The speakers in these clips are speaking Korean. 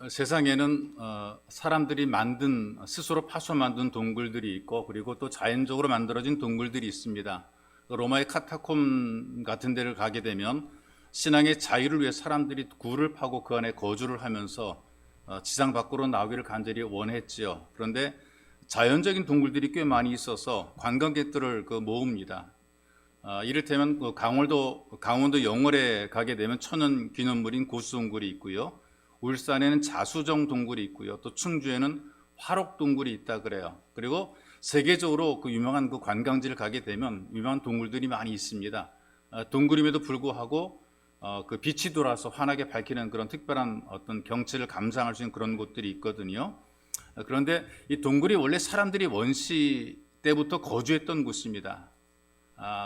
세상에는 사람들이 만든 스스로 파서 만든 동굴들이 있고 그리고 또 자연적으로 만들어진 동굴들이 있습니다. 로마의 카타콤 같은 데를 가게 되면 신앙의 자유를 위해 사람들이 굴을 파고 그 안에 거주를 하면서 지상 밖으로 나오기를 간절히 원했지요. 그런데 자연적인 동굴들이 꽤 많이 있어서 관광객들을 모읍니다. 이를테면 강원도 영월에 가게 되면 천연 기념물인 고수동굴이 있고요. 울산에는 자수정 동굴이 있고요. 또 충주에는 화록 동굴이 있다 그래요. 그리고 세계적으로 유명한 관광지를 가게 되면 유명한 동굴들이 많이 있습니다. 동굴임에도 불구하고 빛이 돌아서 환하게 밝히는 그런 특별한 어떤 경치를 감상할 수 있는 그런 곳들이 있거든요. 그런데 이 동굴이 원래 사람들이 원시 때부터 거주했던 곳입니다.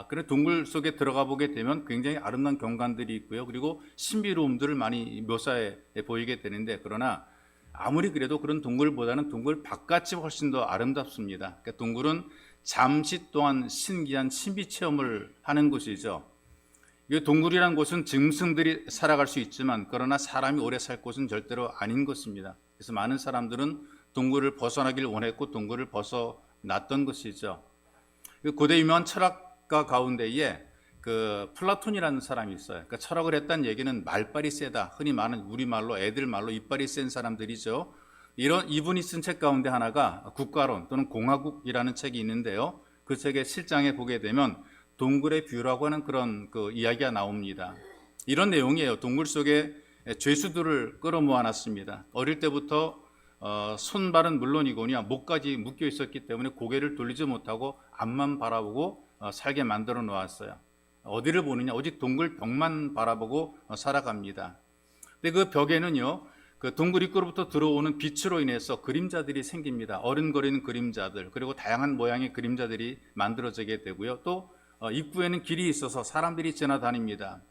그래 동굴 속에 들어가 보게 되면 굉장히 아름다운 경관들이 있고요. 그리고 신비로움들을 많이 묘사해 보이게 되는데, 그러나 아무리 그래도 그런 동굴보다는 동굴 바깥이 훨씬 더 아름답습니다. 그러니까 동굴은 잠시 동안 신기한 신비 체험을 하는 곳이죠. 이 동굴이라는 곳은 짐승들이 살아갈 수 있지만 그러나 사람이 오래 살 곳은 절대로 아닌 것입니다. 그래서 많은 사람들은 동굴을 벗어나길 원했고 동굴을 벗어났던 것이죠. 고대 유명한 철학가 가운데에 플라톤이라는 사람이 있어요. 그러니까 철학을 했다는 얘기는 말빨이 세다. 흔히 말하는 우리말로 애들 말로 이빨이 센 사람들이죠. 이분이 쓴 책 가운데 하나가 국가론 또는 공화국이라는 책이 있는데요. 그 책의 실장에 보게 되면 동굴의 뷰라고 하는 그런 이야기가 나옵니다. 이런 내용이에요. 동굴 속에 죄수들을 끌어모아놨습니다. 어릴 때부터 손발은 물론이거니와 목까지 묶여 있었기 때문에 고개를 돌리지 못하고 앞만 바라보고 살게 만들어 놓았어요. 어디를 보느냐? 오직 동굴 벽만 바라보고 살아갑니다. 근데 그 벽에는요, 그 동굴 입구로부터 들어오는 빛으로 인해서 그림자들이 생깁니다. 어른거리는 그림자들, 그리고 다양한 모양의 그림자들이 만들어지게 되고요. 또 입구에는 길이 있어서 사람들이 지나다닙니다.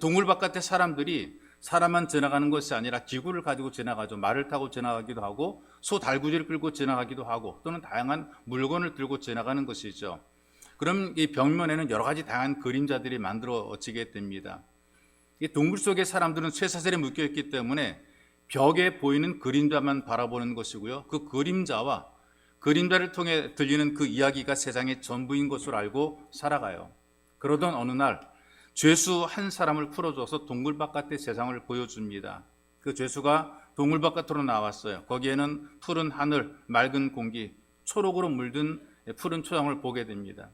동굴 바깥에 사람만 지나가는 것이 아니라 기구를 가지고 지나가죠. 말을 타고 지나가기도 하고 소 달구지를 끌고 지나가기도 하고 또는 다양한 물건을 들고 지나가는 것이죠. 그럼 이 벽면에는 여러 가지 다양한 그림자들이 만들어지게 됩니다. 이 동굴 속의 사람들은 쇠사슬에 묶여있기 때문에 벽에 보이는 그림자만 바라보는 것이고요. 그 그림자를 통해 들리는 그 이야기가 세상의 전부인 것으로 알고 살아가요. 그러던 어느 날 죄수 한 사람을 풀어줘서 동굴 바깥의 세상을 보여줍니다. 그 죄수가 동굴 바깥으로 나왔어요. 거기에는 푸른 하늘, 맑은 공기, 초록으로 물든 푸른 초장을 보게 됩니다.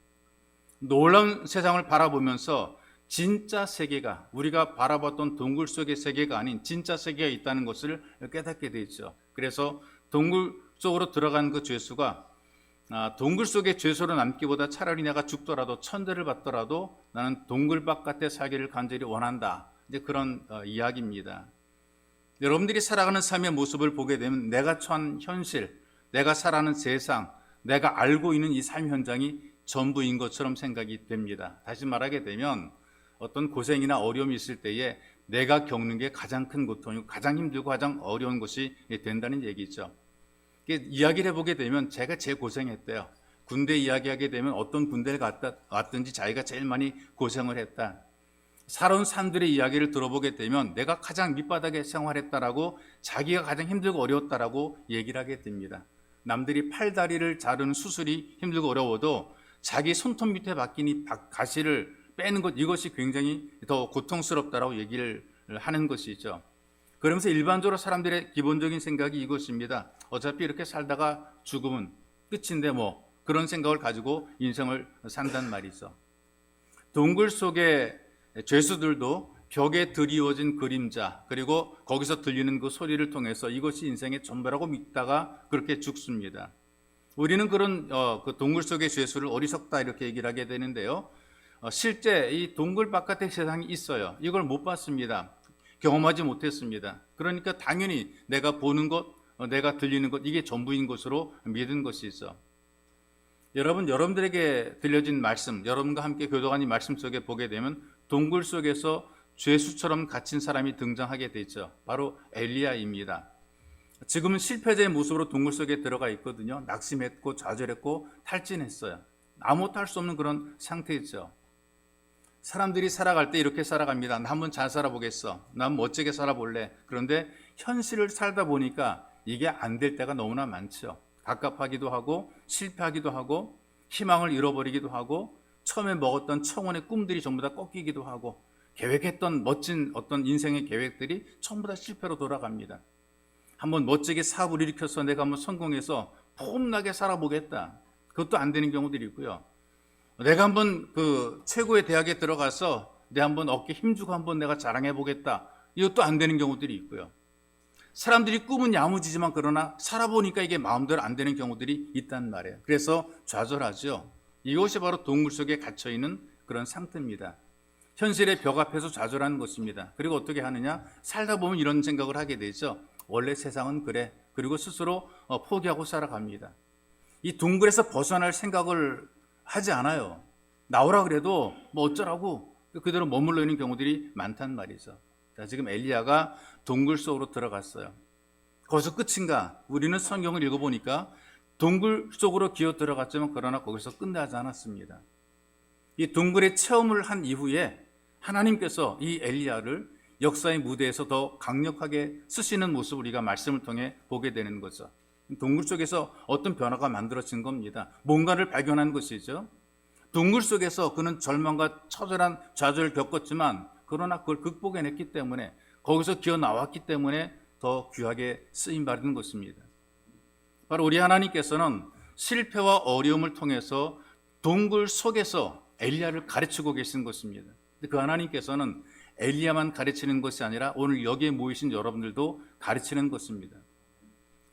놀라운 세상을 바라보면서 진짜 세계가, 우리가 바라봤던 동굴 속의 세계가 아닌 진짜 세계가 있다는 것을 깨닫게 되죠. 그래서 동굴 속으로 들어간 그 죄수가 동굴 속의 죄수로 남기보다 차라리 내가 죽더라도 천대를 받더라도 나는 동굴 바깥에 살기를 간절히 원한다. 이제 그런 이야기입니다. 여러분들이 살아가는 삶의 모습을 보게 되면 내가 처한 현실, 내가 살아가는 세상, 내가 알고 있는 이 삶 현장이 전부인 것처럼 생각이 됩니다. 다시 말하게 되면 어떤 고생이나 어려움이 있을 때에 내가 겪는 게 가장 큰 고통이고 가장 힘들고 가장 어려운 것이 된다는 얘기죠. 이야기를 해보게 되면 제가 제일 고생했대요. 군대 이야기하게 되면 어떤 군대를 갔든지 자기가 제일 많이 고생을 했다. 살아온 사람들의 이야기를 들어보게 되면 내가 가장 밑바닥에 생활했다라고 자기가 가장 힘들고 어려웠다라고 얘기를 하게 됩니다. 남들이 팔다리를 자르는 수술이 힘들고 어려워도 자기 손톱 밑에 박힌 이 가시를 빼는 것, 이것이 굉장히 더 고통스럽다라고 얘기를 하는 것이죠. 그러면서 일반적으로 사람들의 기본적인 생각이 이것입니다. 어차피 이렇게 살다가 죽으면 끝인데 그런 생각을 가지고 인생을 산단 말이죠. 동굴 속의 죄수들도 벽에 드리워진 그림자, 그리고 거기서 들리는 그 소리를 통해서 이것이 인생의 전부라고 믿다가 그렇게 죽습니다. 우리는 그런 그 동굴 속의 죄수를 어리석다 이렇게 얘기를 하게 되는데요. 실제 이 동굴 바깥의 세상이 있어요. 이걸 못 봤습니다. 경험하지 못했습니다. 그러니까 당연히 내가 보는 것, 내가 들리는 것, 이게 전부인 것으로 믿은 것이죠. 여러분들에게 들려진 말씀, 여러분과 함께 교도한 이 말씀 속에 보게 되면 동굴 속에서 죄수처럼 갇힌 사람이 등장하게 되죠. 바로 엘리야입니다. 지금은 실패자의 모습으로 동굴 속에 들어가 있거든요. 낙심했고 좌절했고 탈진했어요. 아무것도 할 수 없는 그런 상태였죠. 사람들이 살아갈 때 이렇게 살아갑니다. 나 한번 잘 살아보겠어. 난 멋지게 살아볼래. 그런데 현실을 살다 보니까 이게 안 될 때가 너무나 많죠. 갑갑하기도 하고 실패하기도 하고 희망을 잃어버리기도 하고 처음에 먹었던 청원의 꿈들이 전부 다 꺾이기도 하고 계획했던 멋진 어떤 인생의 계획들이 전부 다 실패로 돌아갑니다. 한번 멋지게 사업을 일으켜서 내가 한번 성공해서 폼나게 살아보겠다. 그것도 안 되는 경우들이 있고요. 내가 한번 그 최고의 대학에 들어가서 내 한번 어깨 힘주고 한번 내가 자랑해 보겠다. 이것도 안 되는 경우들이 있고요. 사람들이 꿈은 야무지지만 그러나 살아보니까 이게 마음대로 안 되는 경우들이 있단 말이에요. 그래서 좌절하죠. 이것이 바로 동굴 속에 갇혀있는 그런 상태입니다. 현실의 벽 앞에서 좌절하는 것입니다. 그리고 어떻게 하느냐? 살다 보면 이런 생각을 하게 되죠. 원래 세상은 그래. 그리고 스스로 포기하고 살아갑니다. 이 동굴에서 벗어날 생각을 하지 않아요. 나오라 그래도 뭐 어쩌라고 그대로 머물러 있는 경우들이 많단 말이죠. 자, 지금 엘리야가 동굴 속으로 들어갔어요. 거기서 끝인가? 우리는 성경을 읽어보니까 동굴 속으로 기어 들어갔지만 그러나 거기서 끝나지 않았습니다. 이 동굴의 체험을 한 이후에 하나님께서 이 엘리야를 역사의 무대에서 더 강력하게 쓰시는 모습을 우리가 말씀을 통해 보게 되는 거죠. 동굴 속에서 어떤 변화가 만들어진 겁니다. 뭔가를 발견한 것이죠. 동굴 속에서 그는 절망과 처절한 좌절을 겪었지만 그러나 그걸 극복해냈기 때문에 거기서 기어 나왔기 때문에 더 귀하게 쓰임받은 것입니다. 바로 우리 하나님께서는 실패와 어려움을 통해서 동굴 속에서 엘리야를 가르치고 계신 것입니다. 그 하나님께서는 엘리야만 가르치는 것이 아니라 오늘 여기에 모이신 여러분들도 가르치는 것입니다.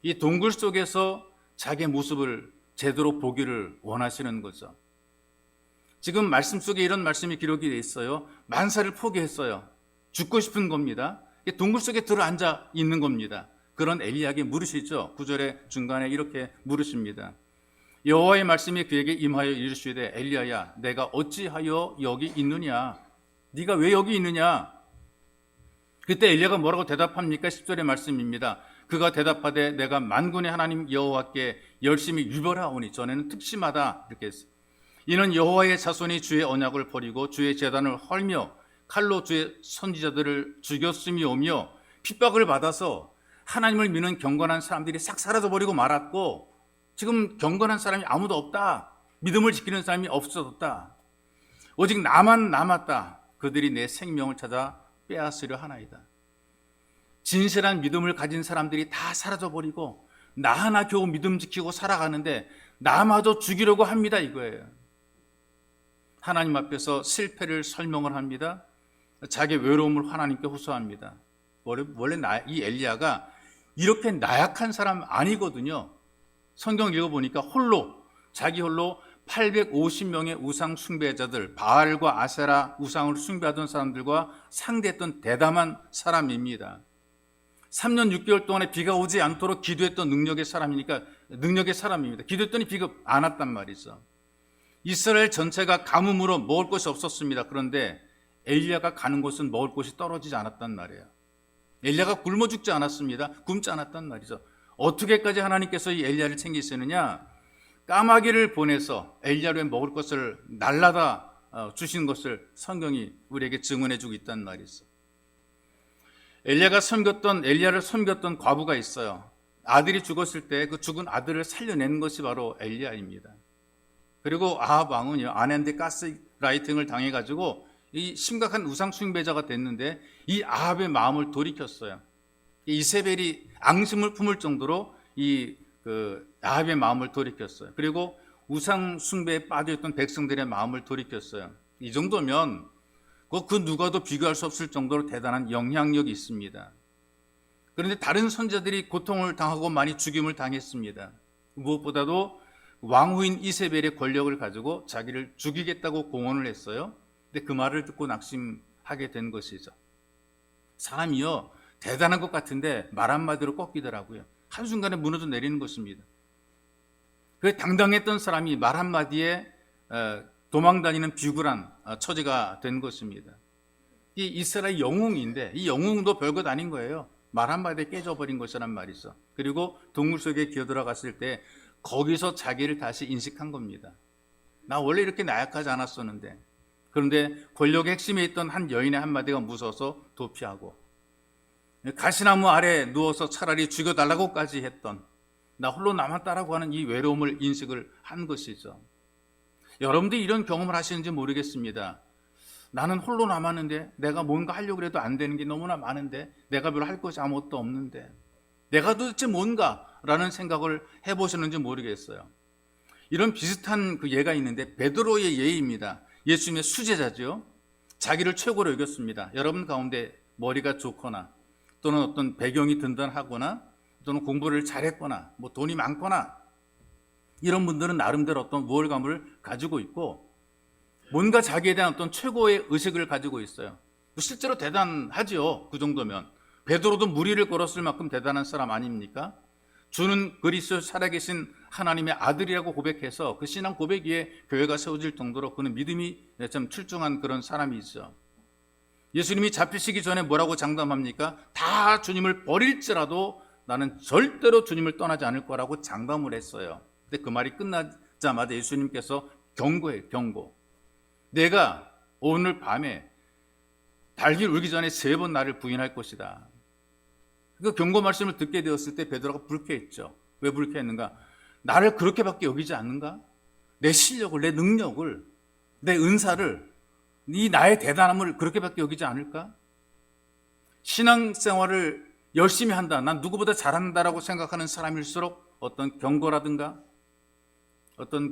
이 동굴 속에서 자기의 모습을 제대로 보기를 원하시는 거죠. 지금 말씀 속에 이런 말씀이 기록이 되어 있어요. 만사를 포기했어요. 죽고 싶은 겁니다. 동굴 속에 들어앉아 있는 겁니다. 그런 엘리야에게 물으시죠. 9절의 중간에 이렇게 물으십니다. 여호와의 말씀이 그에게 임하여 이르시되 엘리야야 내가 어찌하여 여기 있느냐? 네가 왜 여기 있느냐? 그때 엘리야가 뭐라고 대답합니까? 10절의 말씀입니다. 그가 대답하되 내가 만군의 하나님 여호와께 열심히 유별하오니 전에는 특심하다 이렇게 했어요. 이는 여호와의 자손이 주의 언약을 버리고 주의 제단을 헐며 칼로 주의 선지자들을 죽였음이오며 핍박을 받아서 하나님을 믿는 경건한 사람들이 싹 사라져버리고 말았고 지금 경건한 사람이 아무도 없다. 믿음을 지키는 사람이 없어졌다. 오직 나만 남았다. 그들이 내 생명을 찾아 빼앗으려 하나이다. 진실한 믿음을 가진 사람들이 다 사라져버리고 나 하나 겨우 믿음 지키고 살아가는데 나마저 죽이려고 합니다 이거예요. 하나님 앞에서 실패를 설명을 합니다. 자기 외로움을 하나님께 호소합니다. 원래 이 엘리야가 이렇게 나약한 사람 아니거든요. 성경 읽어보니까 자기 홀로 850명의 우상 숭배자들, 바알과 아세라 우상을 숭배하던 사람들과 상대했던 대담한 사람입니다. 3년 6개월 동안에 비가 오지 않도록 기도했던 능력의 사람입니다. 기도했더니 비가 안 왔단 말이죠. 이스라엘 전체가 가뭄으로 먹을 것이 없었습니다. 그런데 엘리야가 가는 곳은 먹을 것이 떨어지지 않았단 말이에요. 엘리야가 굶어 죽지 않았습니다. 굶지 않았단 말이죠. 어떻게까지 하나님께서 이 엘리야를 챙기시느냐? 까마귀를 보내서 엘리야를 먹을 것을 날라다 주신 것을 성경이 우리에게 증언해 주고 있단 말이죠. 엘리야를 섬겼던 과부가 있어요. 아들이 죽었을 때 그 죽은 아들을 살려낸 것이 바로 엘리야입니다. 그리고 아합 왕은 아내한테 가스라이팅을 당해가지고 이 심각한 우상 숭배자가 됐는데 이 아합의 마음을 돌이켰어요. 이세벨이 앙심을 품을 정도로 아합의 마음을 돌이켰어요. 그리고 우상 숭배에 빠져있던 백성들의 마음을 돌이켰어요. 이 정도면 그 누가도 비교할 수 없을 정도로 대단한 영향력이 있습니다. 그런데 다른 선지자들이 고통을 당하고 많이 죽임을 당했습니다. 무엇보다도 왕후인 이세벨의 권력을 가지고 자기를 죽이겠다고 공언을 했어요. 근데 그 말을 듣고 낙심하게 된 것이죠. 사람이요 대단한 것 같은데 말 한마디로 꺾이더라고요. 한순간에 무너져 내리는 것입니다. 그 당당했던 사람이 말 한마디에 도망다니는 비굴한 처지가 된 것입니다. 이 이스라엘 영웅인데 이 영웅도 별것 아닌 거예요. 말 한마디에 깨져버린 것이란 말이죠. 그리고 동굴 속에 기어 들어갔을 때 거기서 자기를 다시 인식한 겁니다. 나 원래 이렇게 나약하지 않았었는데 그런데 권력의 핵심에 있던 한 여인의 한마디가 무서워서 도피하고 가시나무 아래 누워서 차라리 죽여달라고까지 했던, 나 홀로 남았다라고 하는 이 외로움을 인식을 한 것이죠. 여러분들이 이런 경험을 하시는지 모르겠습니다. 나는 홀로 남았는데 내가 뭔가 하려고 해도 안 되는 게 너무나 많은데, 내가 별로 할 것이 아무것도 없는데 내가 도대체 뭔가라는 생각을 해보셨는지 모르겠어요. 이런 비슷한 그 예가 있는데 베드로의 예입니다. 예수님의 수제자죠. 자기를 최고로 여겼습니다. 여러분 가운데 머리가 좋거나 또는 어떤 배경이 든든하거나 또는 공부를 잘했거나 뭐 돈이 많거나 이런 분들은 나름대로 어떤 우월감을 가지고 있고 뭔가 자기에 대한 어떤 최고의 의식을 가지고 있어요. 실제로 대단하지요. 그 정도면 베드로도 무리를 걸었을 만큼 대단한 사람 아닙니까? 주는 그리스도 살아계신 하나님의 아들이라고 고백해서 그 신앙 고백 위에 교회가 세워질 정도로 그는 믿음이 참 출중한 그런 사람이죠. 예수님이 잡히시기 전에 뭐라고 장담합니까? 다 주님을 버릴지라도 나는 절대로 주님을 떠나지 않을 거라고 장담을 했어요. 근데 그 말이 끝나자마자 예수님께서 경고해요. 경고. 내가 오늘 밤에 달기 울기 전에 3번 나를 부인할 것이다. 그 경고 말씀을 듣게 되었을 때 베드로가 불쾌했죠. 왜 불쾌했는가? 나를 그렇게밖에 여기지 않는가? 내 실력을, 내 능력을, 내 은사를, 이 나의 대단함을 그렇게밖에 여기지 않을까? 신앙생활을 열심히 한다, 난 누구보다 잘한다라고 생각하는 사람일수록 어떤 경고라든가 어떤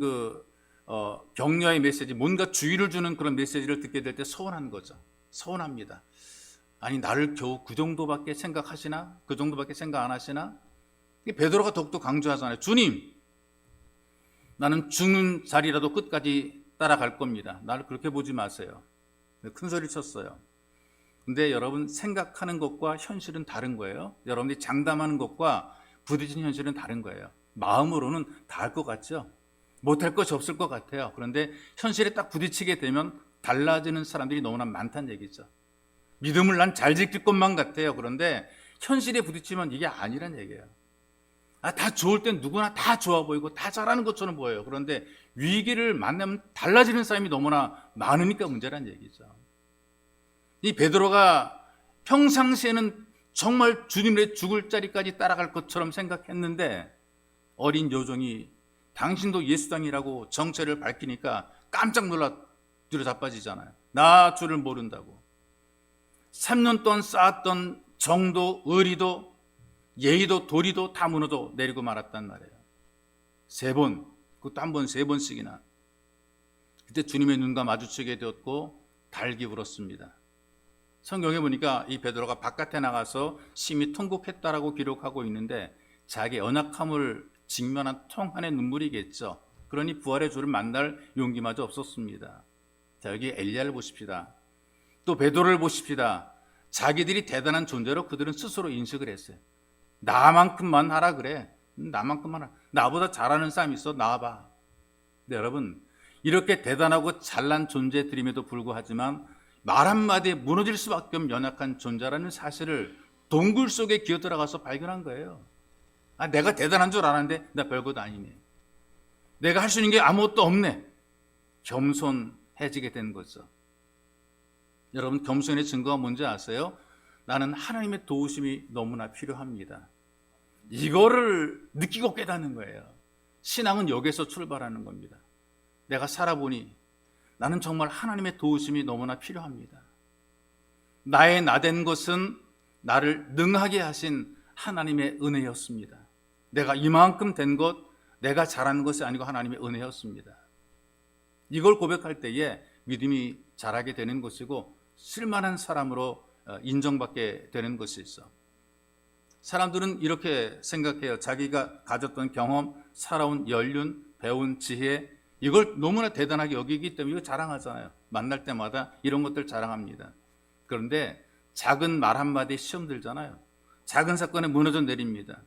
격려의 메시지, 뭔가 주의를 주는 그런 메시지를 듣게 될 때 서운한 거죠. 서운합니다. 아니 나를 겨우 그 정도밖에 생각하시나? 그 정도밖에 생각 안 하시나? 베드로가 더욱더 강조하잖아요. 주님, 나는 죽는 자리라도 끝까지 따라갈 겁니다. 나를 그렇게 보지 마세요. 큰 소리 쳤어요. 근데 여러분, 생각하는 것과 현실은 다른 거예요. 여러분들이 장담하는 것과 부딪히는 현실은 다른 거예요. 마음으로는 다 할 것 같죠? 못할 것이 없을 것 같아요. 그런데 현실에 딱 부딪히게 되면 달라지는 사람들이 너무나 많다는 얘기죠. 믿음을 난 잘 지킬 것만 같아요. 그런데 현실에 부딪히면 이게 아니란 얘기예요. 다 좋을 땐 누구나 다 좋아 보이고 다 잘하는 것처럼 보여요. 그런데 위기를 만나면 달라지는 사람이 너무나 많으니까 문제란 얘기죠. 이 베드로가 평상시에는 정말 주님의 죽을 자리까지 따라갈 것처럼 생각했는데 어린 여종이 당신도 예수당이라고 정체를 밝히니까 깜짝 놀라 뒤로 자빠지잖아요. 나 줄을 모른다고. 3년 동안 쌓았던 정도, 의리도, 예의도, 도리도 다 무너져 내리고 말았단 말이에요. 3번, 그것도 한 번, 3번씩이나. 그때 주님의 눈과 마주치게 되었고 달기 울었습니다. 성경에 보니까 이 베드로가 바깥에 나가서 심히 통곡했다라고 기록하고 있는데 자기의 연약함을 직면한 통한의 눈물이겠죠. 그러니 부활의 주를 만날 용기마저 없었습니다. 자, 여기 엘리야를 보십시다. 또 베드로를 보십시다. 자기들이 대단한 존재로 그들은 스스로 인식을 했어요. 나만큼만 하라 그래. 나만큼만 하라. 나보다 잘하는 사람 있어. 나와봐. 근데 여러분, 이렇게 대단하고 잘난 존재들임에도 불구하지만 말 한마디에 무너질 수밖에 없는 연약한 존재라는 사실을 동굴 속에 기어 들어가서 발견한 거예요. 내가 대단한 줄 알았는데 나 별것도 아니네. 내가 할 수 있는 게 아무것도 없네. 겸손해지게 된 거죠. 여러분, 겸손의 증거가 뭔지 아세요? 나는 하나님의 도우심이 너무나 필요합니다. 이거를 느끼고 깨닫는 거예요. 신앙은 여기서 출발하는 겁니다. 내가 살아보니 나는 정말 하나님의 도우심이 너무나 필요합니다. 나의 나된 것은 나를 능하게 하신 하나님의 은혜였습니다. 내가 이만큼 된 것, 내가 잘하는 것이 아니고 하나님의 은혜였습니다. 이걸 고백할 때에 믿음이 자라게 되는 것이고 쓸만한 사람으로 인정받게 되는 것이 있어. 사람들은 이렇게 생각해요. 자기가 가졌던 경험, 살아온 연륜, 배운 지혜, 이걸 너무나 대단하게 여기기 때문에 이거 자랑하잖아요. 만날 때마다 이런 것들 자랑합니다. 그런데 작은 말 한마디에 시험 들잖아요. 작은 사건에 무너져 내립니다.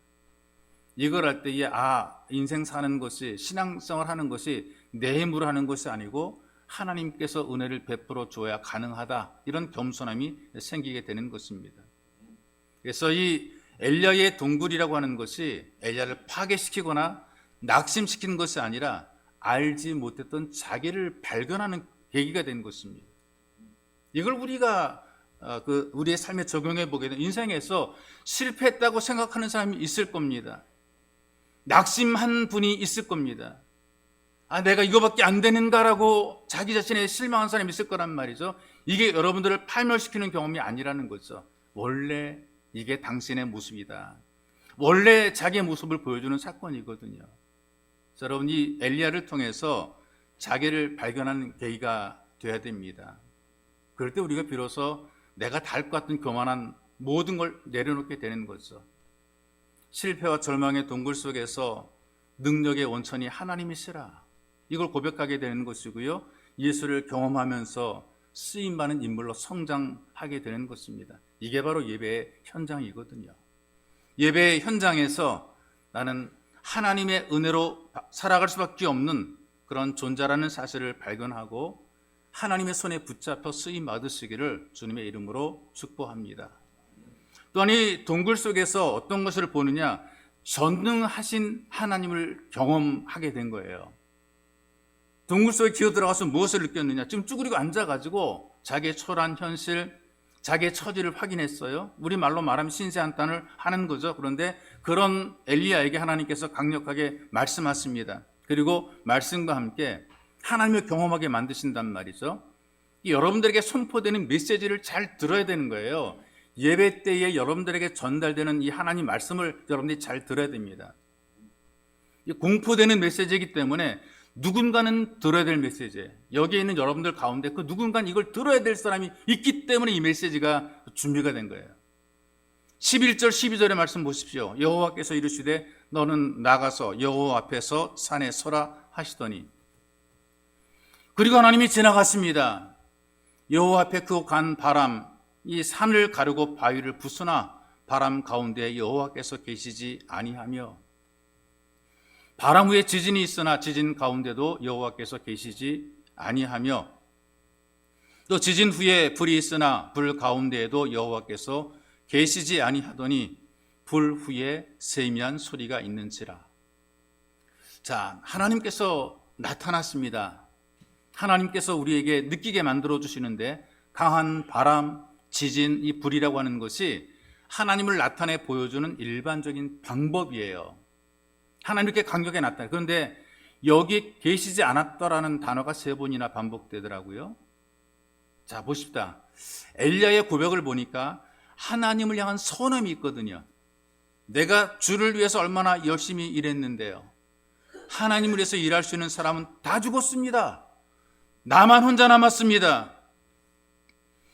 이걸 할 때에 인생 사는 것이, 신앙생활 하는 것이 내 힘으로 하는 것이 아니고 하나님께서 은혜를 베풀어 줘야 가능하다, 이런 겸손함이 생기게 되는 것입니다. 그래서 이 엘리야의 동굴이라고 하는 것이 엘리야를 파괴시키거나 낙심시키는 것이 아니라 알지 못했던 자기를 발견하는 계기가 된 것입니다. 이걸 우리가 우리의 삶에 적용해 보게 되면 인생에서 실패했다고 생각하는 사람이 있을 겁니다. 낙심한 분이 있을 겁니다. 내가 이거밖에 안 되는가라고 자기 자신에 실망한 사람이 있을 거란 말이죠. 이게 여러분들을 파멸시키는 경험이 아니라는 거죠. 원래 이게 당신의 모습이다. 원래 자기의 모습을 보여주는 사건이거든요. 여러분, 이 엘리야를 통해서 자기를 발견하는 계기가 되어야 됩니다. 그럴 때 우리가 비로소 내가 다 할 것 같은 교만한 모든 걸 내려놓게 되는 거죠. 실패와 절망의 동굴 속에서 능력의 원천이 하나님이시라, 이걸 고백하게 되는 것이고요. 예수를 경험하면서 쓰임받는 인물로 성장하게 되는 것입니다. 이게 바로 예배의 현장이거든요. 예배의 현장에서 나는 하나님의 은혜로 살아갈 수밖에 없는 그런 존재라는 사실을 발견하고 하나님의 손에 붙잡혀 쓰임 받으시기를 주님의 이름으로 축복합니다. 또한 이 동굴 속에서 어떤 것을 보느냐, 전능하신 하나님을 경험하게 된 거예요. 동굴 속에 기어 들어가서 무엇을 느꼈느냐, 지금 쭈그리고 앉아가지고 자기의 초라한 현실, 자기의 처지를 확인했어요. 우리 말로 말하면 신세한탄을 하는 거죠. 그런데 그런 엘리야에게 하나님께서 강력하게 말씀하십니다. 그리고 말씀과 함께 하나님을 경험하게 만드신단 말이죠. 여러분들에게 선포되는 메시지를 잘 들어야 되는 거예요. 예배 때에 여러분들에게 전달되는 이 하나님 말씀을 여러분들이 잘 들어야 됩니다. 공포되는 메시지이기 때문에 누군가는 들어야 될 메시지예요. 여기에 있는 여러분들 가운데 그 누군가는 이걸 들어야 될 사람이 있기 때문에 이 메시지가 준비가 된 거예요. 11절 12절의 말씀 보십시오. 여호와께서 이르시되 너는 나가서 여호와 앞에서 산에 서라 하시더니, 그리고 하나님이 지나갔습니다. 여호와 앞에 그 간 바람, 이 산을 가르고 바위를 부수나 바람 가운데 여호와께서 계시지 아니하며, 바람 후에 지진이 있으나 지진 가운데도 여호와께서 계시지 아니하며, 또 지진 후에 불이 있으나 불 가운데에도 여호와께서 계시지 아니하더니 불 후에 세미한 소리가 있는지라. 자, 하나님께서 나타났습니다. 하나님께서 우리에게 느끼게 만들어 주시는데, 강한 바람, 지진, 이 불이라고 하는 것이 하나님을 나타내 보여주는 일반적인 방법이에요. 하나님 이렇게 강력하게 나타나요. 그런데 여기 계시지 않았더라는 단어가 3번이나 반복되더라고요. 자, 보십시다. 엘리야의 고백을 보니까 하나님을 향한 선함이 있거든요. 내가 주를 위해서 얼마나 열심히 일했는데요. 하나님을 위해서 일할 수 있는 사람은 다 죽었습니다. 나만 혼자 남았습니다.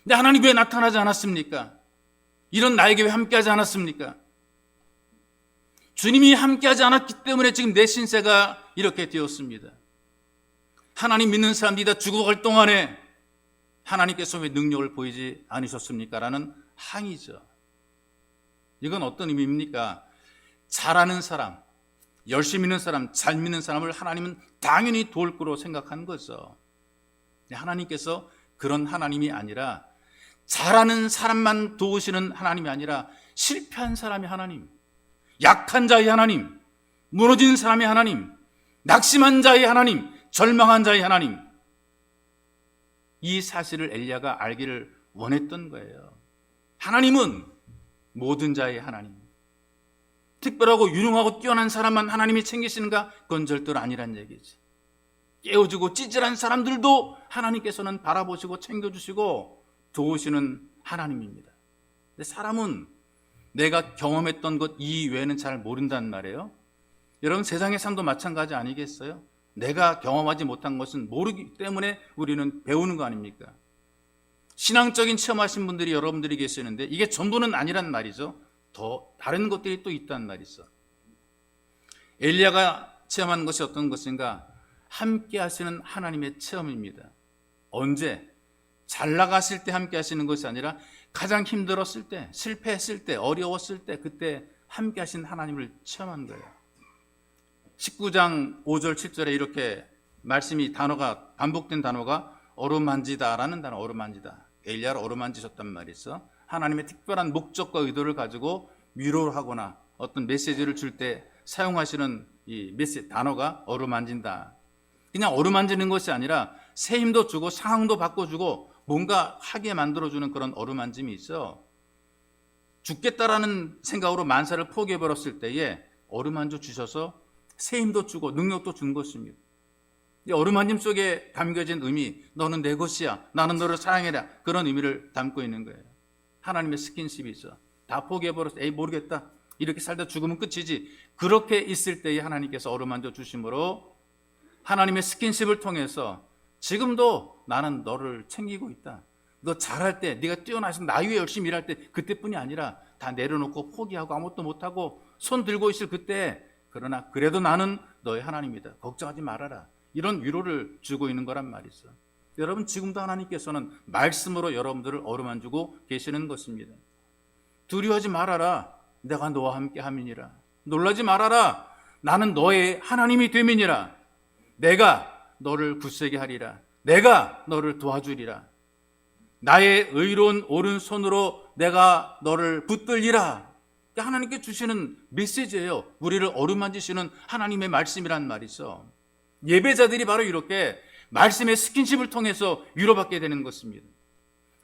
근데 하나님 왜 나타나지 않았습니까? 이런 나에게 왜 함께하지 않았습니까? 주님이 함께하지 않았기 때문에 지금 내 신세가 이렇게 되었습니다. 하나님 믿는 사람들이 다 죽어갈 동안에 하나님께서 왜 능력을 보이지 않으셨습니까? 라는 항의죠. 이건 어떤 의미입니까? 잘하는 사람, 열심히 믿는 사람, 잘 믿는 사람을 하나님은 당연히 도울 거로 생각한 거죠. 하나님께서 그런 하나님이 아니라, 잘하는 사람만 도우시는 하나님이 아니라 실패한 사람의 하나님, 약한 자의 하나님, 무너진 사람의 하나님, 낙심한 자의 하나님, 절망한 자의 하나님, 이 사실을 엘리야가 알기를 원했던 거예요. 하나님은 모든 자의 하나님, 특별하고 유능하고 뛰어난 사람만 하나님이 챙기시는가? 그건 절대로 아니란 얘기지. 깨어지고 찌질한 사람들도 하나님께서는 바라보시고 챙겨주시고 도우시는 하나님입니다. 근데 사람은 내가 경험했던 것 이외에는 잘 모른단 말이에요. 여러분, 세상의 삶도 마찬가지 아니겠어요? 내가 경험하지 못한 것은 모르기 때문에 우리는 배우는 거 아닙니까? 신앙적인 체험하신 분들이 여러분들이 계시는데 이게 전부는 아니란 말이죠. 더 다른 것들이 또 있단 말이죠. 엘리야가 체험한 것이 어떤 것인가? 함께 하시는 하나님의 체험입니다. 언제? 잘 나갔을 때 함께 하시는 것이 아니라 가장 힘들었을 때, 실패했을 때, 어려웠을 때, 그때 함께 하신 하나님을 체험한 거예요. 19장 5절 7절에 이렇게 말씀이, 단어가 반복된 단어가 어루만지다라는 단어, 어루만지다. 엘리야를 어루만지셨단 말이죠. 하나님의 특별한 목적과 의도를 가지고 위로를 하거나 어떤 메시지를 줄 때 사용하시는 이 메시지 단어가 어루만진다. 그냥 어루만지는 것이 아니라 새 힘도 주고 상황도 바꿔주고 뭔가 하게 만들어주는 그런 어루만짐이 있어. 죽겠다라는 생각으로 만사를 포기해버렸을 때에 어루만져 주셔서 새 힘도 주고 능력도 준 것입니다. 이 어루만짐 속에 담겨진 의미, 너는 내 것이야, 나는 너를 사랑해라, 그런 의미를 담고 있는 거예요. 하나님의 스킨십이 있어. 다 포기해버렸어. 에이 모르겠다, 이렇게 살다 죽으면 끝이지. 그렇게 있을 때에 하나님께서 어루만져 주심으로 하나님의 스킨십을 통해서 지금도 나는 너를 챙기고 있다. 너 잘할 때, 네가 뛰어나서 나 위해 열심히 일할 때 그때뿐이 아니라 다 내려놓고 포기하고 아무것도 못하고 손 들고 있을 그때, 그러나 그래도 나는 너의 하나님이다, 걱정하지 말아라, 이런 위로를 주고 있는 거란 말이죠. 여러분, 지금도 하나님께서는 말씀으로 여러분들을 어루만지고 계시는 것입니다. 두려워하지 말아라, 내가 너와 함께 함이니라. 놀라지 말아라, 나는 너의 하나님이 됨이니라. 내가 너를 굳세게 하리라. 내가 너를 도와주리라. 나의 의로운 오른손으로 내가 너를 붙들리라. 하나님께 주시는 메시지예요. 우리를 어루만지시는 하나님의 말씀이란 말이죠. 예배자들이 바로 이렇게 말씀의 스킨십을 통해서 위로받게 되는 것입니다.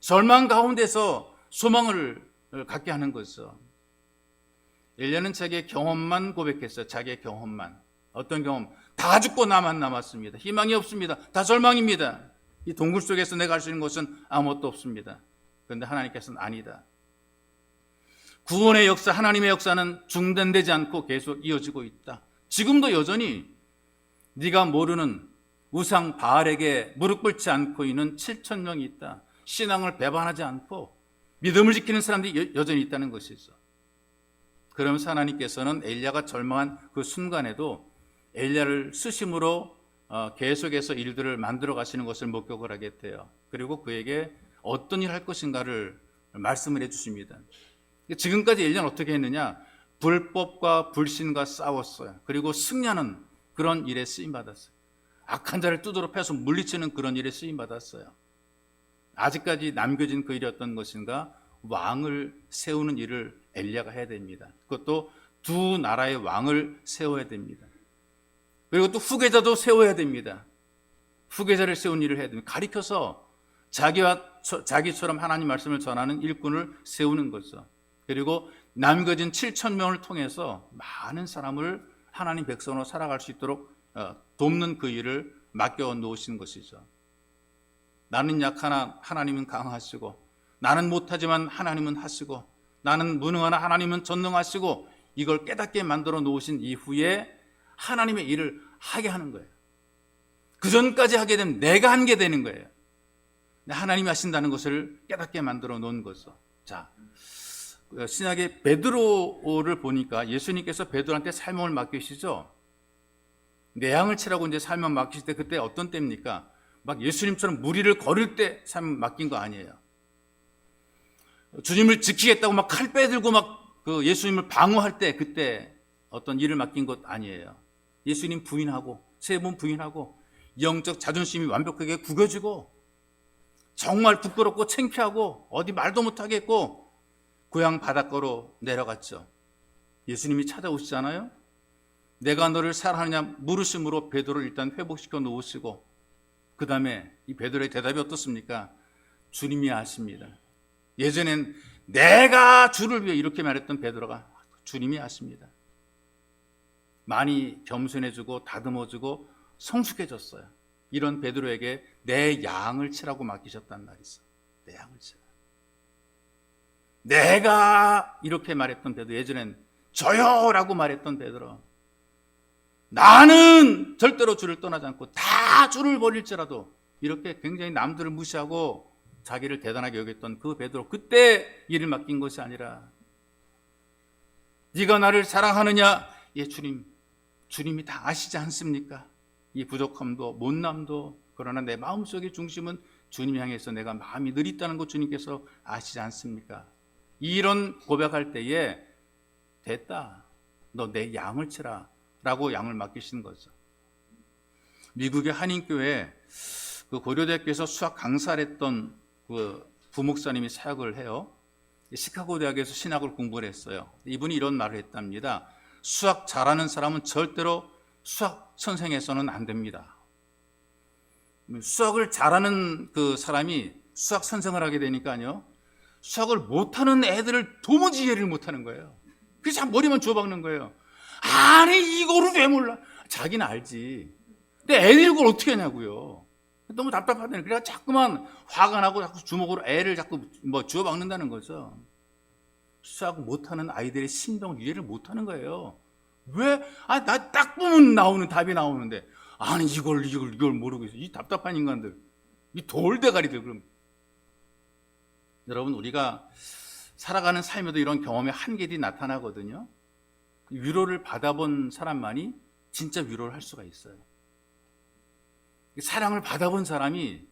절망 가운데서 소망을 갖게 하는 것이죠. 엘리야는 자기의 경험만 고백했어요. 자기의 경험만. 어떤 경험? 다 죽고 나만 남았습니다. 희망이 없습니다. 다 절망입니다. 이 동굴 속에서 내가 할 수 있는 것은 아무것도 없습니다. 그런데 하나님께서는 아니다. 구원의 역사, 하나님의 역사는 중단되지 않고 계속 이어지고 있다. 지금도 여전히 네가 모르는 우상 바알에게 무릎 꿇지 않고 있는 7천 명이 있다. 신앙을 배반하지 않고 믿음을 지키는 사람들이 여전히 있다는 것이죠. 그러면서 하나님께서는 엘리야가 절망한 그 순간에도 엘리야를 쓰심으로 계속해서 일들을 만들어 가시는 것을 목격을 하게 돼요. 그리고 그에게 어떤 일을 할 것인가를 말씀을 해 주십니다. 지금까지 엘리야는 어떻게 했느냐? 불법과 불신과 싸웠어요. 그리고 승리하는 그런 일에 쓰임받았어요. 악한 자를 두드러 패서 물리치는 그런 일에 쓰임받았어요. 아직까지 남겨진 그 일이 어떤 것인가? 왕을 세우는 일을 엘리야가 해야 됩니다. 그것도 두 나라의 왕을 세워야 됩니다. 그리고 또 후계자도 세워야 됩니다. 후계자를 세운 일을 해야 됩니다. 가리켜서 자기처럼 하나님 말씀을 전하는 일꾼을 세우는 거죠. 그리고 남겨진 7천 명을 통해서 많은 사람을 하나님 백성으로 살아갈 수 있도록 돕는 그 일을 맡겨 놓으신 것이죠. 나는 약하나 하나님은 강하시고, 나는 못하지만 하나님은 하시고, 나는 무능하나 하나님은 전능하시고, 이걸 깨닫게 만들어 놓으신 이후에 하나님의 일을 하게 하는 거예요. 그 전까지 하게 되면 내가 한 게 되는 거예요. 하나님이 하신다는 것을 깨닫게 만들어 놓은 거죠. 자, 신약의 베드로를 보니까 예수님께서 베드로한테 사명을 맡기시죠. 내 양을 치라고 이제 사명 맡기실 때, 그때 어떤 때입니까? 막 예수님처럼 무리를 거릴 때 사명 맡긴 거 아니에요. 주님을 지키겠다고 막 칼 빼들고 막 그 예수님을 방어할 때, 그때 어떤 일을 맡긴 것 아니에요. 예수님 부인하고, 세 번 부인하고, 영적 자존심이 완벽하게 구겨지고, 정말 부끄럽고 창피하고 어디 말도 못하게 했고, 고향 바닷가로 내려갔죠. 예수님이 찾아오시잖아요. 내가 너를 사랑하느냐 물으심으로 베드로를 일단 회복시켜 놓으시고, 그 다음에 이 베드로의 대답이 어떻습니까? 주님이 아십니다. 예전엔 내가 주를 위해 이렇게 말했던 베드로가 주님이 아십니다. 많이 겸손해지고 다듬어지고 성숙해졌어요. 이런 베드로에게 내 양을 치라고 맡기셨단 말이죠. 내 양을 치라. 내가 이렇게 말했던 베드로, 예전엔 저요라고 말했던 베드로, 나는 절대로 주를 떠나지 않고 다 주를 버릴지라도, 이렇게 굉장히 남들을 무시하고 자기를 대단하게 여겼던 그 베드로, 그때 일을 맡긴 것이 아니라, 네가 나를 사랑하느냐? 예, 주님이 다 아시지 않습니까? 이 부족함도 못남도, 그러나 내 마음속의 중심은 주님 향해서 내가 마음이 늘 있다는 것 주님께서 아시지 않습니까? 이런 고백할 때에 됐다, 너 내 양을 치라 라고 양을 맡기신 거죠. 미국의 한인교회 그 고려대학교에서 수학 강사를 했던 그 부목사님이 사역을 해요. 시카고 대학에서 신학을 공부를 했어요. 이분이 이런 말을 했답니다. 수학 잘하는 사람은 절대로 수학 선생에서는 안 됩니다. 수학을 잘하는 그 사람이 수학 선생을 하게 되니까요, 수학을 못하는 애들을 도무지 이해를 못하는 거예요. 그래서 참 머리만 주워박는 거예요. 아니 이거를 왜 몰라? 자기는 알지. 근데 애들 그걸 어떻게 하냐고요. 너무 답답하다니. 그래서 자꾸만 화가 나고 자꾸 주먹으로 애를 자꾸 주워박는다는 거죠. 수학 못하는 아이들의 심정을 이해를 못하는 거예요. 왜? 나 딱 보면 나오는 답이 나오는데, 아니 이걸 모르고 있어. 이 답답한 인간들, 이 돌대가리들. 그럼 여러분, 우리가 살아가는 삶에도 이런 경험의 한계들이 나타나거든요. 위로를 받아본 사람만이 진짜 위로를 할 수가 있어요. 사랑을 받아본 사람이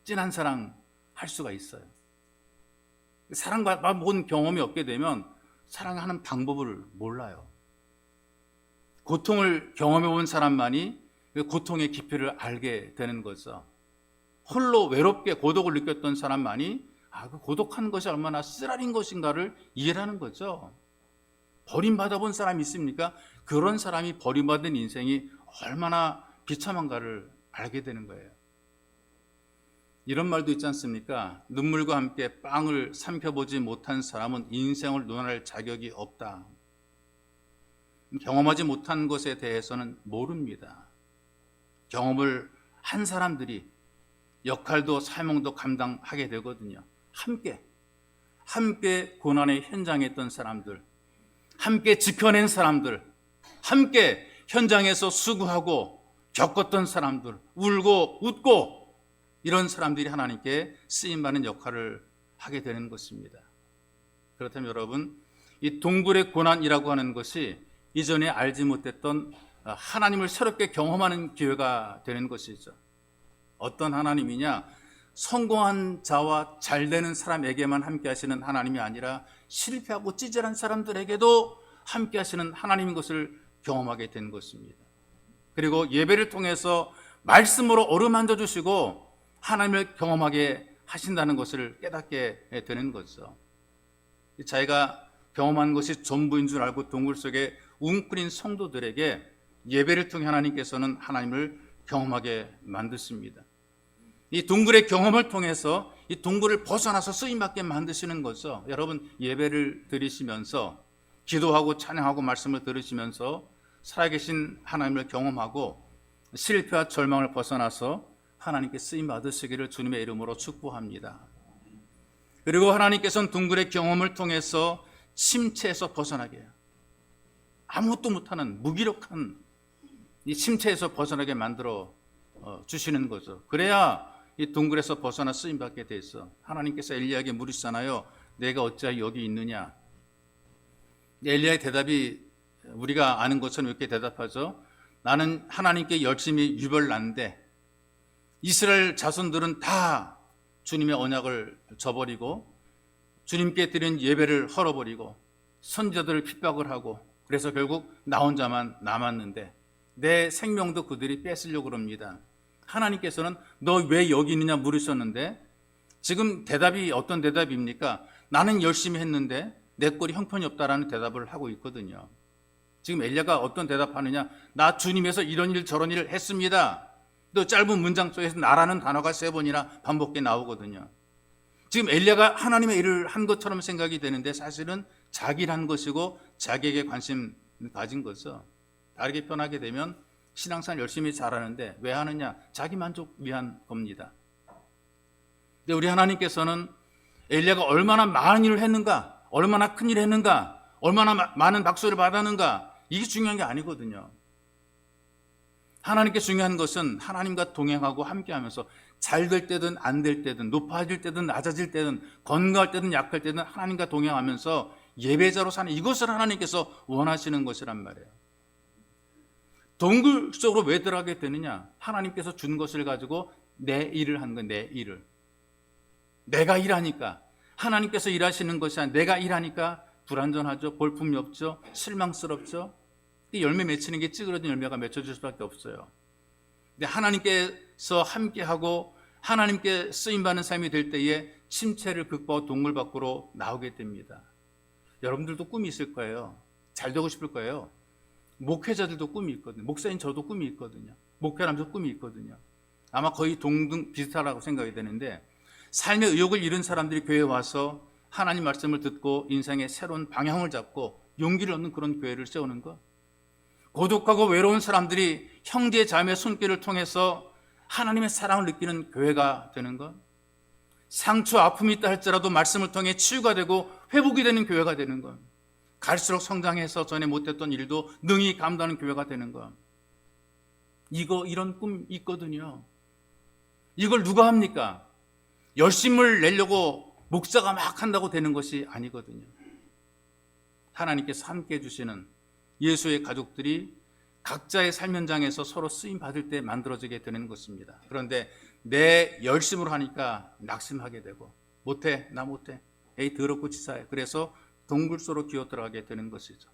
진한 사랑 할 수가 있어요. 사랑받아본 경험이 없게 되면 사랑하는 방법을 몰라요. 고통을 경험해본 사람만이 그 고통의 깊이를 알게 되는 거죠. 홀로 외롭게 고독을 느꼈던 사람만이 그 고독한 것이 얼마나 쓰라린 것인가를 이해하는 거죠. 버림받아본 사람이 있습니까? 그런 사람이 버림받은 인생이 얼마나 비참한가를 알게 되는 거예요. 이런 말도 있지 않습니까? 눈물과 함께 빵을 삼켜보지 못한 사람은 인생을 논할 자격이 없다. 경험하지 못한 것에 대해서는 모릅니다. 경험을 한 사람들이 역할도 사명도 감당하게 되거든요. 함께 고난의 현장에 있던 사람들, 함께 지켜낸 사람들, 함께 현장에서 수고하고 겪었던 사람들, 울고 웃고, 이런 사람들이 하나님께 쓰임받는 역할을 하게 되는 것입니다. 그렇다면 여러분, 이 동굴의 고난이라고 하는 것이 이전에 알지 못했던 하나님을 새롭게 경험하는 기회가 되는 것이죠. 어떤 하나님이냐? 성공한 자와 잘 되는 사람에게만 함께 하시는 하나님이 아니라 실패하고 찌질한 사람들에게도 함께 하시는 하나님인 것을 경험하게 된 것입니다. 그리고 예배를 통해서 말씀으로 어루만져 주시고 하나님을 경험하게 하신다는 것을 깨닫게 되는 거죠. 자기가 경험한 것이 전부인 줄 알고 동굴 속에 웅크린 성도들에게 예배를 통해 하나님께서는 하나님을 경험하게 만드십니다. 이 동굴의 경험을 통해서 이 동굴을 벗어나서 쓰임받게 만드시는 거죠. 여러분, 예배를 드리시면서 기도하고 찬양하고 말씀을 들으시면서 살아계신 하나님을 경험하고 실패와 절망을 벗어나서 하나님께 쓰임 받으시기를 주님의 이름으로 축복합니다. 그리고 하나님께서는 동굴의 경험을 통해서 침체에서 벗어나게 해요. 아무것도 못하는 무기력한 이 침체에서 벗어나게 만들어 주시는 거죠. 그래야 이 동굴에서 벗어나 쓰임 받게 돼 있어. 하나님께서 엘리야에게 물으시잖아요. 내가 어찌하여 여기 있느냐? 엘리야의 대답이 우리가 아는 것처럼 이렇게 대답하죠. 나는 하나님께 열심히 유별난데 이스라엘 자손들은 다 주님의 언약을 저버리고 주님께 드린 예배를 헐어버리고 선지자들을 핍박을 하고 그래서 결국 나 혼자만 남았는데 내 생명도 그들이 뺏으려고 그럽니다. 하나님께서는 너 왜 여기 있느냐 물으셨는데 지금 대답이 어떤 대답입니까? 나는 열심히 했는데 내 꼴이 형편이 없다라는 대답을 하고 있거든요. 지금 엘리야가 어떤 대답하느냐? 나 주님에서 이런 일 저런 일을 했습니다. 또 짧은 문장 속에서 나라는 단어가 3번이나 반복해 나오거든요. 지금 엘리야가 하나님의 일을 한 것처럼 생각이 되는데 사실은 자기를 한 것이고 자기에게 관심 가진 거죠. 다르게 표현하게 되면 신앙생활 열심히 잘하는데 왜 하느냐? 자기 만족 위한 겁니다. 근데 우리 하나님께서는 엘리야가 얼마나 많은 일을 했는가, 얼마나 큰 일을 했는가, 얼마나 많은 박수를 받았는가, 이게 중요한 게 아니거든요. 하나님께 중요한 것은 하나님과 동행하고 함께하면서 잘 될 때든 안 될 때든 높아질 때든 낮아질 때든 건강할 때든 약할 때든 하나님과 동행하면서 예배자로 사는 이것을 하나님께서 원하시는 것이란 말이에요. 동굴 속으로 왜 들어가게 되느냐? 하나님께서 준 것을 가지고 내 일을 한 거예요. 내 일을. 내가 일하니까 하나님께서 일하시는 것이 아니라 내가 일하니까 불완전하죠. 볼품이 없죠. 실망스럽죠. 열매 맺히는 게 찌그러진 열매가 맺혀질 수밖에 없어요. 근데 하나님께서 함께하고 하나님께 쓰임받는 삶이 될 때에 침체를 극복하고 동굴 밖으로 나오게 됩니다. 여러분들도 꿈이 있을 거예요. 잘 되고 싶을 거예요. 목회자들도 꿈이 있거든요. 목사님 저도 꿈이 있거든요. 목회하면서 꿈이 있거든요. 아마 거의 동등 비슷하다고 생각이 되는데, 삶의 의욕을 잃은 사람들이 교회에 와서 하나님 말씀을 듣고 인생의 새로운 방향을 잡고 용기를 얻는 그런 교회를 세우는 것, 고독하고 외로운 사람들이 형제 자매의 손길을 통해서 하나님의 사랑을 느끼는 교회가 되는 것, 상처 아픔이 있다 할지라도 말씀을 통해 치유가 되고 회복이 되는 교회가 되는 것, 갈수록 성장해서 전에 못했던 일도 능히 감당하는 교회가 되는 것, 이런 꿈 있거든요. 이걸 누가 합니까? 열심을 내려고 목사가 막 한다고 되는 것이 아니거든요. 하나님께서 함께 해주시는 예수의 가족들이 각자의 삶 현장에서 서로 쓰임 받을 때 만들어지게 되는 것입니다. 그런데 내 열심으로 하니까 낙심하게 되고, 못해, 나 못해, 에이 더럽고 치사해. 그래서 동굴 속으로 기어 들어가게 되는 것이죠.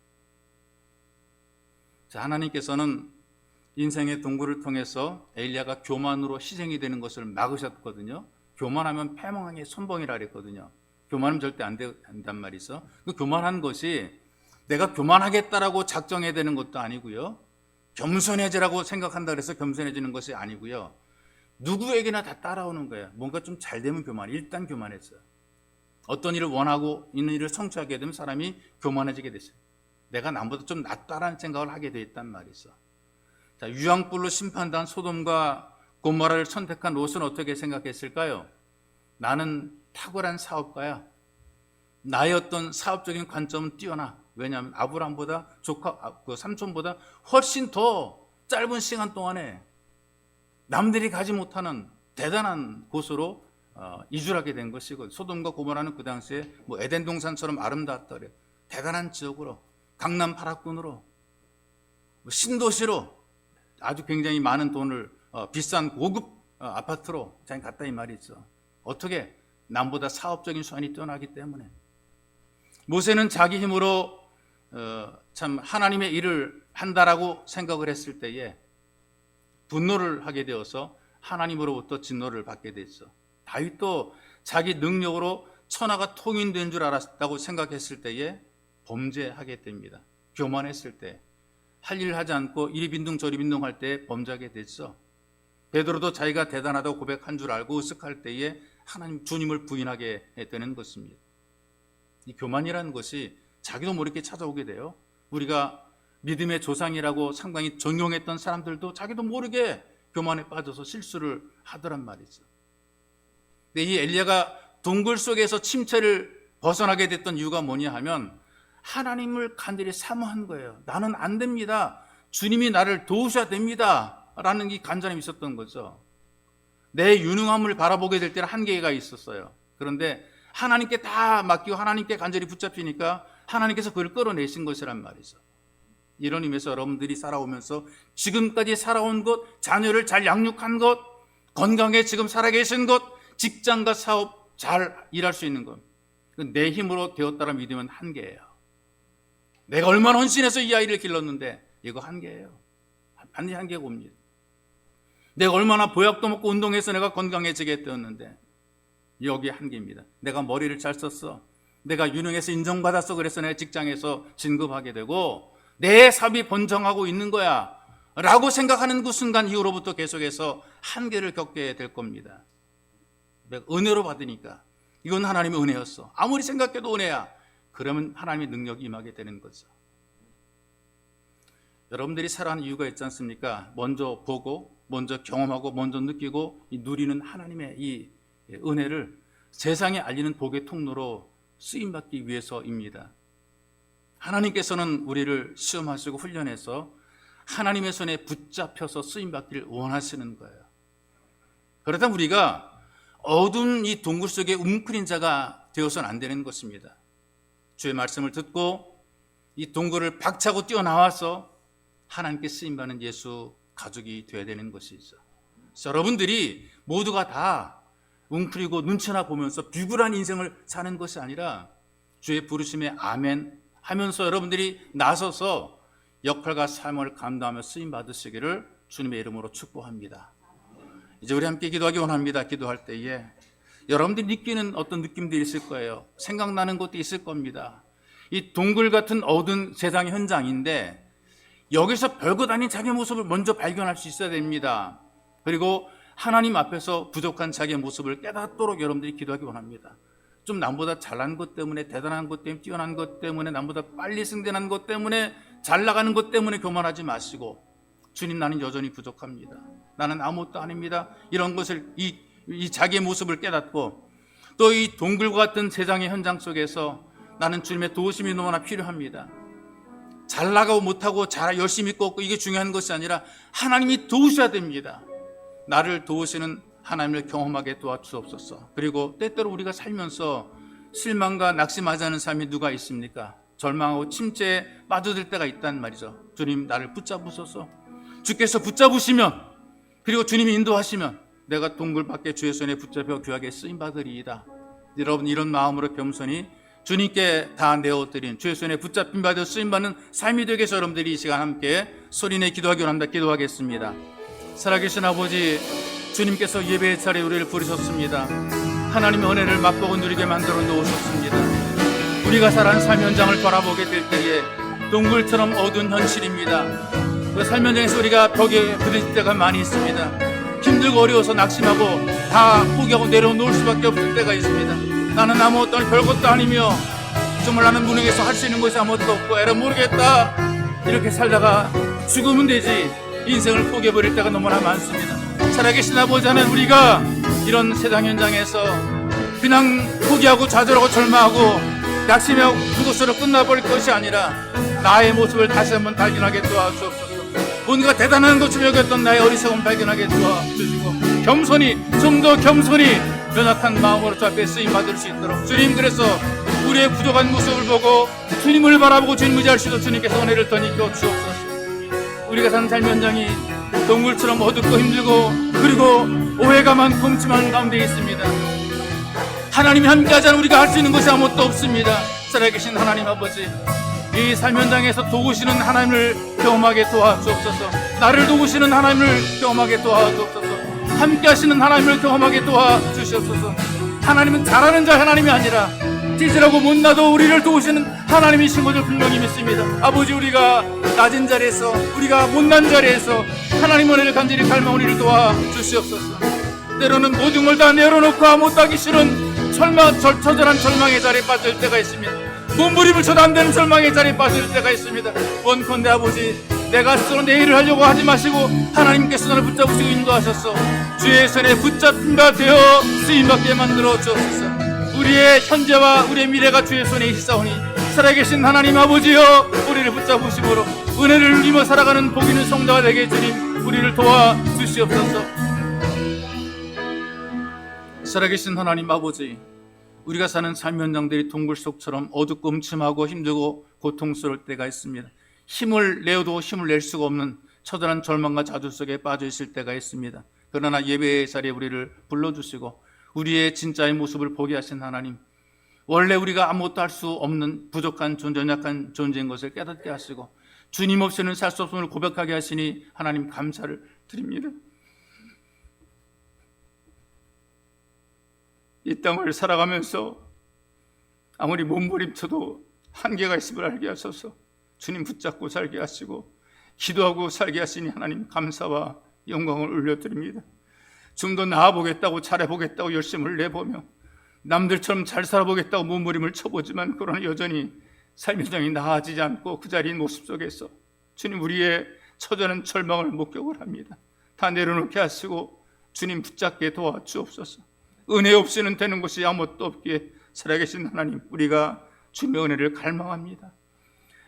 자, 하나님께서는 인생의 동굴을 통해서 엘리야가 교만으로 희생이 되는 것을 막으셨거든요. 교만하면 패망의 선봉이라 그랬거든요. 교만은 절대 안 된단 말이죠. 그 교만한 것이 내가 교만하겠다라고 작정해야 되는 것도 아니고요, 겸손해지라고 생각한다 그래서 겸손해지는 것이 아니고요, 누구에게나 다 따라오는 거예요. 뭔가 좀 잘 되면 교만, 일단 교만했어요. 어떤 일을 원하고 있는 일을 성취하게 되면 사람이 교만해지게 됐어요. 내가 남보다 좀 낫다라는 생각을 하게 돼 있단 말이죠. 자, 유황불로 심판당한 소돔과 고모라를 선택한 롯은 어떻게 생각했을까요? 나는 탁월한 사업가야. 나의 어떤 사업적인 관점은 뛰어나. 왜냐하면 아브람보다 삼촌보다 훨씬 더 짧은 시간 동안에 남들이 가지 못하는 대단한 곳으로 이주를 하게 된 것이고, 소돔과 고모라는 그 당시에 뭐 에덴 동산처럼 아름다웠다 그래요. 대단한 지역으로, 강남 8학군으로, 신도시로 아주 굉장히 많은 돈을 비싼 고급 아파트로 자기 갔다 이 말이 있어. 어떻게? 남보다 사업적인 수완이 뛰어나기 때문에. 모세는 자기 힘으로 참 하나님의 일을 한다라고 생각을 했을 때에 분노를 하게 되어서 하나님으로부터 진노를 받게 됐어. 다윗도 자기 능력으로 천하가 통일된 줄 알았다고 생각했을 때에 범죄하게 됩니다. 교만했을 때, 할 일을 하지 않고 이리 빈둥 저리 빈둥할 때 범죄하게 됐어. 베드로도 자기가 대단하다고 고백한 줄 알고 으쓱할 때에 하나님 주님을 부인하게 되는 것입니다. 이 교만이라는 것이 자기도 모르게 찾아오게 돼요. 우리가 믿음의 조상이라고 상당히 존경했던 사람들도 자기도 모르게 교만에 빠져서 실수를 하더란 말이죠. 근데 이 엘리야가 동굴 속에서 침체를 벗어나게 됐던 이유가 뭐냐 하면 하나님을 간절히 사모한 거예요. 나는 안 됩니다. 주님이 나를 도우셔야 됩니다. 라는 이 간절함이 있었던 거죠. 내 유능함을 바라보게 될 때는 한계가 있었어요. 그런데 하나님께 다 맡기고 하나님께 간절히 붙잡히니까 하나님께서 그걸 끌어내신 것이란 말이죠. 이런 의미에서 여러분들이 살아오면서 지금까지 살아온 것, 자녀를 잘 양육한 것, 건강에 지금 살아계신 것, 직장과 사업 잘 일할 수 있는 것, 내 힘으로 되었다라 믿으면 한계예요. 내가 얼마나 헌신해서 이 아이를 길렀는데 이거 한계예요. 반드시 한계가 옵니다. 내가 얼마나 보약도 먹고 운동해서 내가 건강해지게 되었는데 여기 한계입니다. 내가 머리를 잘 썼어, 내가 유능해서 인정받았어, 그래서 내가 직장에서 진급하게 되고 내 삶이 번성하고 있는 거야 라고 생각하는 그 순간 이후로부터 계속해서 한계를 겪게 될 겁니다. 은혜로 받으니까 이건 하나님의 은혜였어, 아무리 생각해도 은혜야, 그러면 하나님의 능력이 임하게 되는 거죠. 여러분들이 살아가는 이유가 있지 않습니까? 먼저 보고, 먼저 경험하고, 먼저 느끼고 누리는 하나님의 이 은혜를 세상에 알리는 복의 통로로 쓰임받기 위해서입니다. 하나님께서는 우리를 시험하시고 훈련해서 하나님의 손에 붙잡혀서 쓰임받기를 원하시는 거예요. 그렇다면 우리가 어두운 이 동굴 속에 웅크린 자가 되어서는 안 되는 것입니다. 주의 말씀을 듣고 이 동굴을 박차고 뛰어나와서 하나님께 쓰임받는 예수 가족이 되어야 되는 것이죠. 그래서 여러분들이 모두가 다 웅크리고 눈치나 보면서 비굴한 인생을 사는 것이 아니라 주의 부르심에 아멘 하면서 여러분들이 나서서 역할과 삶을 감당하며 쓰임 받으시기를 주님의 이름으로 축복합니다. 이제 우리 함께 기도하기 원합니다. 기도할 때에 여러분들이 느끼는 어떤 느낌들이 있을 거예요. 생각나는 것도 있을 겁니다. 이 동굴 같은 어두운 세상의 현장인데 여기서 별것 아닌 자기 모습을 먼저 발견할 수 있어야 됩니다. 그리고 하나님 앞에서 부족한 자기의 모습을 깨닫도록 여러분들이 기도하기 원합니다. 좀 남보다 잘난 것 때문에, 대단한 것 때문에, 뛰어난 것 때문에, 남보다 빨리 승진한 것 때문에, 잘 나가는 것 때문에 교만하지 마시고, 주님, 나는 여전히 부족합니다. 나는 아무것도 아닙니다. 이런 것을, 이 자기의 모습을 깨닫고, 또 이 동굴과 같은 세상의 현장 속에서 나는 주님의 도우심이 너무나 필요합니다. 잘 나가고 못하고 잘 열심히 꺾고 이게 중요한 것이 아니라 하나님이 도우셔야 됩니다. 나를 도우시는 하나님을 경험하게 도와주옵소서. 그리고 때때로 우리가 살면서 실망과 낙심하지 않은 삶이 누가 있습니까? 절망하고 침체에 빠져들 때가 있단 말이죠. 주님, 나를 붙잡으소서. 주께서 붙잡으시면, 그리고 주님이 인도하시면 내가 동굴 밖에 주의 손에 붙잡혀 귀하게 쓰임받으리이다. 여러분, 이런 마음으로 겸손히 주님께 다 내어드린 주의 손에 붙잡힌 받아 쓰임받는 삶이 되게 해서 여러분들이 이 시간 함께 소리내 기도하기 원합니다. 기도하겠습니다. 살아계신 아버지, 주님께서 예배의 자리에 우리를 부르셨습니다. 하나님의 은혜를 맛보고 누리게 만들어 놓으셨습니다. 우리가 살아가는 삶 현장을 바라보게 될 때에 동굴처럼 어두운 현실입니다. 그 삶 현장에서 우리가 벽에 부딪힐 때가 많이 있습니다. 힘들고 어려워서 낙심하고 다 포기하고 내려놓을 수밖에 없을 때가 있습니다. 나는 아무것도 아니 별것도 아니며 정말 나는 무능해서 할 수 있는 것이 아무것도 없고 에라 모르겠다, 이렇게 살다가 죽으면 되지 인생을 포기해버릴 때가 너무나 많습니다. 살아계신 아버지 하나님, 우리가 이런 세상 현장에서 그냥 포기하고 좌절하고 절망하고 낙심하고 그것으로 끝나버릴 것이 아니라 나의 모습을 다시 한번 발견하게 도와주옵소서. 뭔가 대단한 것을 여겼던 나의 어리석음을 발견하게 도와주시고 겸손히, 좀 더 겸손히 연약한 마음으로 주 앞에 쓰임받을 수 있도록, 주님, 그래서 우리의 부족한 모습을 보고 주님을 바라보고 주님 의지할 수 있도록 주님께서 은혜를 더 입혀 주옵소서. 우리가 사는 삶 현장이 동굴처럼 어둡고 힘들고 그리고 오해가 많고 끔찍한 가운데 있습니다. 하나님이 함께하지 않으면 우리가 할 수 있는 것이 아무것도 없습니다. 살아계신 하나님 아버지, 이 삶 현장에서 도우시는 하나님을 경험하게 도와주옵소서. 나를 도우시는 하나님을 경험하게 도와주옵소서. 함께하시는 하나님을 경험하게 도와주시옵소서. 하나님은 잘하는 자 하나님이 아니라 찌질하고 못나도 우리를 도우시는 하나님이신 것을 분명히 믿습니다. 아버지, 우리가 낮은 자리에서, 우리가 못난 자리에서 하나님 은혜를 간절히 갈망 우리를 도와주시옵소서. 때로는 모든 걸 다 내려놓고 아무것도 하기 싫은 처절한 절망의 자리에 빠질 때가 있습니다. 몸부림을 쳐도 안 되는 절망의 자리에 빠질 때가 있습니다. 원컨대 아버지, 내가 스스로 내 일을 하려고 하지 마시고 하나님께서 나를 붙잡으시고 인도하셔서 주의 손에 붙잡힌 바 되어 쓰임받게 만들어 주옵소서. 우리의 현재와 우리의 미래가 주의 손에 있사오니 살아계신 하나님 아버지여, 우리를 붙잡으심으로 은혜를 누리며 살아가는 복 있는 성도가 되게 주님, 우리를 도와주시옵소서. 살아계신 하나님 아버지, 우리가 사는 삶 현장들이 동굴 속처럼 어둡고 음침하고 힘들고 고통스러울 때가 있습니다. 힘을 내어도 힘을 낼 수가 없는 처절한 절망과 좌절 속에 빠져 있을 때가 있습니다. 그러나 예배의 자리에 우리를 불러주시고 우리의 진짜의 모습을 보게 하신 하나님, 원래 우리가 아무것도 할 수 없는 부족한 존재, 연약한 존재인 것을 깨닫게 하시고 주님 없이는 살 수 없음을 고백하게 하시니 하나님 감사를 드립니다. 이 땅을 살아가면서 아무리 몸부림쳐도 한계가 있음을 알게 하셔서 주님 붙잡고 살게 하시고 기도하고 살게 하시니 하나님 감사와 영광을 올려드립니다. 좀 더 나아보겠다고, 잘해보겠다고 열심을 내보며 남들처럼 잘 살아보겠다고 몸부림을 쳐보지만 그러나 여전히 삶의 현장이 나아지지 않고 그 자리인 모습 속에서 주님, 우리의 처절한 절망을 목격을 합니다. 다 내려놓게 하시고 주님 붙잡게 도와주옵소서. 은혜 없이는 되는 것이 아무것도 없기에 살아계신 하나님, 우리가 주님의 은혜를 갈망합니다.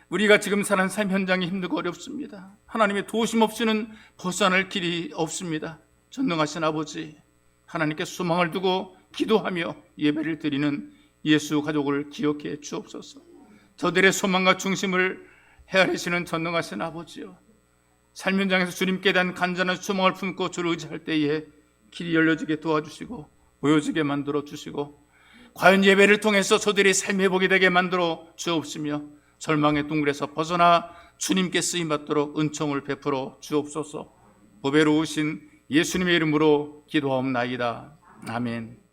우리가 지금 사는 삶 현장이 힘들고 어렵습니다. 하나님의 도우심 없이는 벗어날 길이 없습니다. 전능하신 아버지, 하나님께 소망을 두고 기도하며 예배를 드리는 예수 가족을 기억해 주옵소서. 저들의 소망과 중심을 헤아리시는 전능하신 아버지여, 삶 현장에서 주님께 대한 간절한 소망을 품고 주를 의지할 때에 길이 열려지게 도와주시고 보여지게 만들어 주시고 과연 예배를 통해서 저들이 삶의 회복이 되게 만들어 주옵시며 절망의 동굴에서 벗어나 주님께 쓰임받도록 은총을 베풀어 주옵소서. 보배로우신 예수님의 이름으로 기도하옵나이다. 아멘.